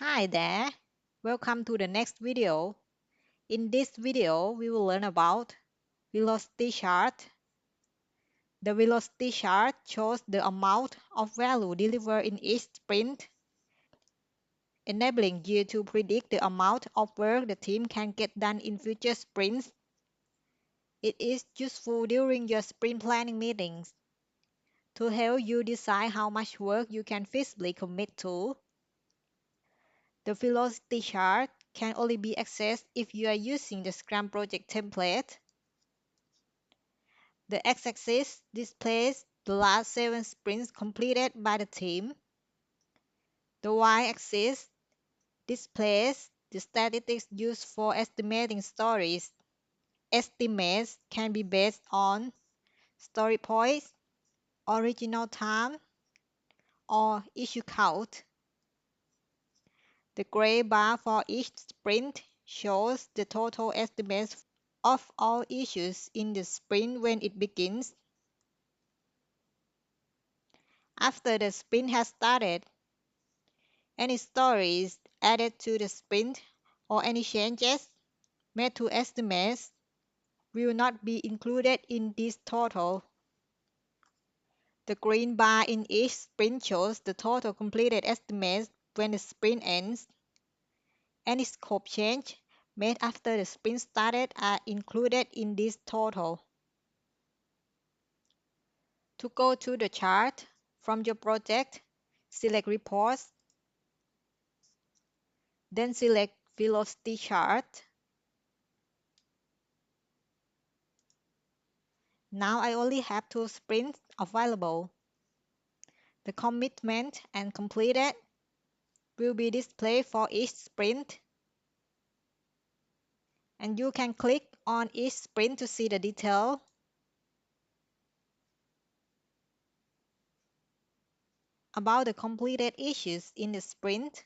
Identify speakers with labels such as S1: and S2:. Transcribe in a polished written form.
S1: Hi there, welcome to the next video. In this video, we will learn about velocity chart. The velocity chart shows the amount of value delivered in each sprint, enabling you to predict the amount of work the team can get done in future sprints. It is useful during your sprint planning meetings to help you decide how much work you can feasibly commit to. The velocity chart can only be accessed if you are using the Scrum project template. The x-axis displays the last 7 sprints completed by the team. The y-axis displays the statistics used for estimating stories. Estimates can be based on story points, original time, or issue count. The gray bar for each sprint shows the total estimates of all issues in the sprint when it begins. After the sprint has started, any stories added to the sprint or any changes made to estimates will not be included in this total. The green bar in each sprint shows the total completed estimates when the sprint ends. Any scope change made after the sprint started are included in this total. To go to the chart from your project, select Reports, then select Velocity Chart. Now I only have 2 sprints available. The commitment and completed will be displayed for each sprint, and you can click on each sprint to see the detail. About the completed issues in the sprint,